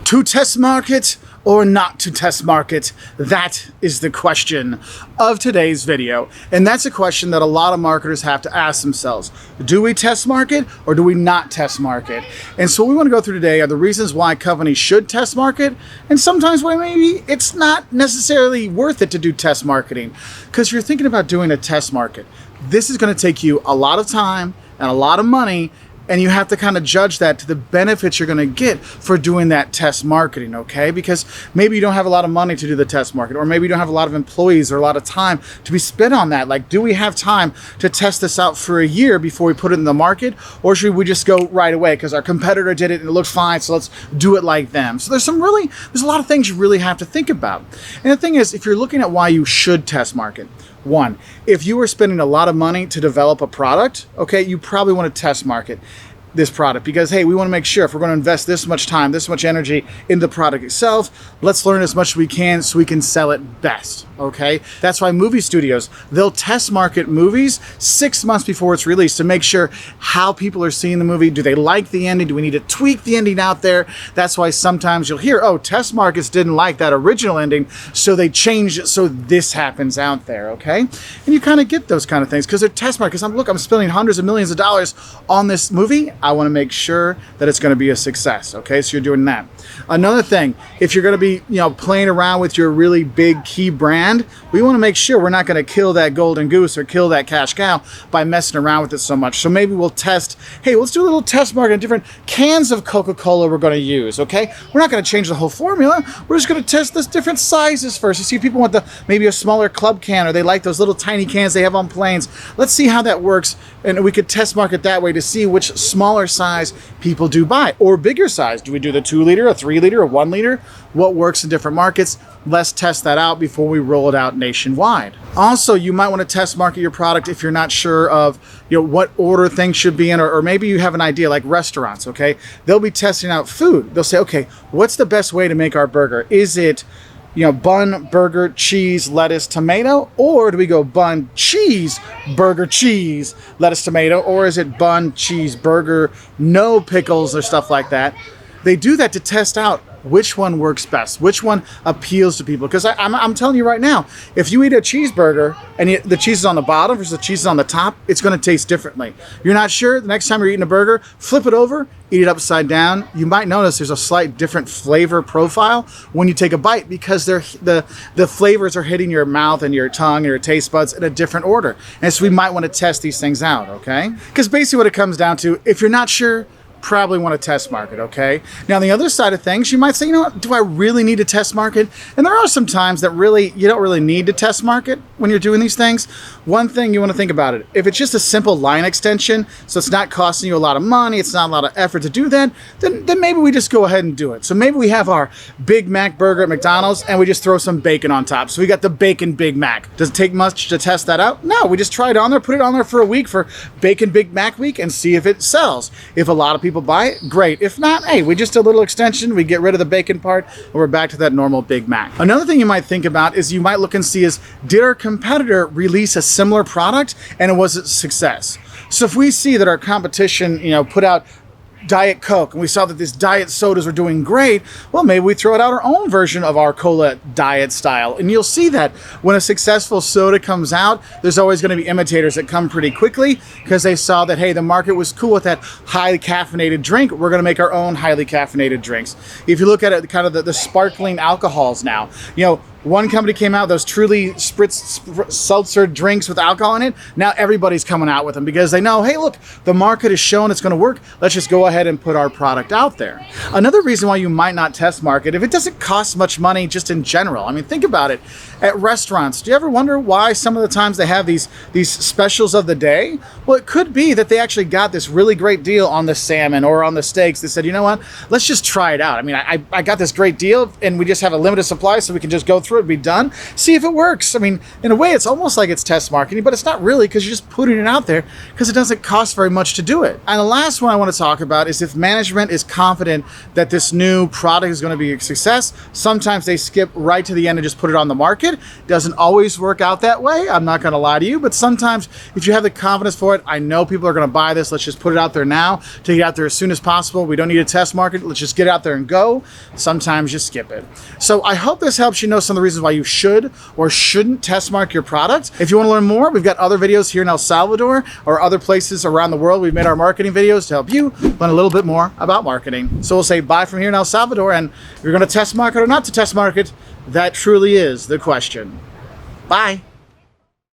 To test market or not to test market? That is the question of today's video. And that's a question that a lot of marketers have to ask themselves. Do we test market or do we not test market? And so what we want to go through today are the reasons why companies should test market, and sometimes why maybe it's not necessarily worth it to do test marketing. Because if you're thinking about doing a test market, this is going to take you a lot of time and a lot of money, and you have to kind of judge that to the benefits you're going to get for doing that test marketing, okay? Because maybe you don't have a lot of money to do the test market, or maybe you don't have a lot of employees or a lot of time to be spent on that. Like, do we have time to test this out for a year before we put it in the market? Or should we just go right away because our competitor did it and it looked fine, so let's do it like them? So there's a lot of things you really have to think about. And the thing is, if you're looking at why you should test market, one, if you were spending a lot of money to develop a product, okay, you probably want to test market this product because, hey, we want to make sure if we're going to invest this much time, this much energy in the product itself, let's learn as much as we can so we can sell it best, okay? That's why movie studios, they'll test market movies 6 months before it's released to make sure how people are seeing the movie. Do they like the ending? Do we need to tweak the ending out there? That's why sometimes you'll hear, oh, test markets didn't like that original ending, so they changed it so this happens out there, okay? And you kind of get those kind of things because they're test markets. I'm spending hundreds of millions of dollars on this movie. I want to make sure that it's going to be a success. Okay, so you're doing that. Another thing, if you're going to be, playing around with your really big key brand, we want to make sure we're not going to kill that golden goose or kill that cash cow by messing around with it so much. So maybe we'll test, hey, let's do a little test market on different cans of Coca-Cola we're going to use. Okay, we're not going to change the whole formula. We're just going to test this different sizes first. You see, people want maybe a smaller club can, or they like those little tiny cans they have on planes. Let's see how that works, and we could test market that way to see which smaller size people do buy, or bigger size. Do we do the 2 liter, a 3 liter, a 1 liter? What works in different markets? Let's test that out before we roll it out nationwide. Also, you might want to test market your product if you're not sure of what order things should be in, or maybe you have an idea like restaurants, okay? They'll be testing out food. They'll say, okay, what's the best way to make our burger? Is it bun, burger, cheese, lettuce, tomato? Or do we go bun, cheese, burger, cheese, lettuce, tomato? Or is it bun, cheese, burger, no pickles or stuff like that? They do that to test out which one works best, which one appeals to people. Because I'm telling you right now, if you eat a cheeseburger and the cheese is on the bottom versus the cheese is on the top, it's going to taste differently. You're not sure? The next time you're eating a burger, flip it over, eat it upside down. You might notice there's a slight different flavor profile when you take a bite because the flavors are hitting your mouth and your tongue and your taste buds in a different order. And so we might want to test these things out, okay? Because basically what it comes down to, if you're not sure, probably want to test market, okay? Now, on the other side of things, you might say, what, do I really need to test market? And there are some times that you don't really need to test market when you're doing these things. One thing you want to think about it, if it's just a simple line extension, so it's not costing you a lot of money, it's not a lot of effort to do that, then maybe we just go ahead and do it. So maybe we have our Big Mac burger at McDonald's and we just throw some bacon on top. So we got the Bacon Big Mac. Does it take much to test that out? No, we just try it on there, put it on there for a week for Bacon Big Mac week and see if it sells. If a lot of people buy it, great. If not, hey, we just do a little extension, we get rid of the bacon part, and we're back to that normal Big Mac. Another thing you might think about is you might look and see is, did our competitor release a similar product and it was a success? So if we see that our competition, put out Diet Coke and we saw that these diet sodas were doing great, well, maybe we throw out our own version of our cola diet style. And you'll see that when a successful soda comes out, there's always going to be imitators that come pretty quickly because they saw that, hey, the market was cool with that highly caffeinated drink. We're going to make our own highly caffeinated drinks. If you look at it, kind of the sparkling alcohols now, one company came out, those truly spritz seltzer drinks with alcohol in it. Now everybody's coming out with them because they know, hey, look, the market has shown it's going to work. Let's just go ahead and put our product out there. Another reason why you might not test market, if it doesn't cost much money just in general. I mean, think about it. At restaurants, do you ever wonder why some of the times they have these specials of the day? Well, it could be that they actually got this really great deal on the salmon or on the steaks. They said, you know what, let's just try it out. I mean, I got this great deal and we just have a limited supply so we can just go through for it to be done. See if it works. I mean, in a way, it's almost like it's test marketing, but it's not really, because you're just putting it out there because it doesn't cost very much to do it. And the last one I want to talk about is if management is confident that this new product is going to be a success. Sometimes they skip right to the end and just put it on the market. Doesn't always work out that way. I'm not going to lie to you, but sometimes if you have the confidence for it, I know people are going to buy this. Let's just put it out there now to get out there as soon as possible. We don't need a test market. Let's just get it out there and go. Sometimes you skip it. So I hope this helps you know some of the reasons why you should or shouldn't test market your product. If you want to learn more, we've got other videos here in El Salvador or other places around the world. We've made our marketing videos to help you learn a little bit more about marketing. So we'll say bye from here in El Salvador, and if you're going to test market or not to test market, that truly is the question. Bye.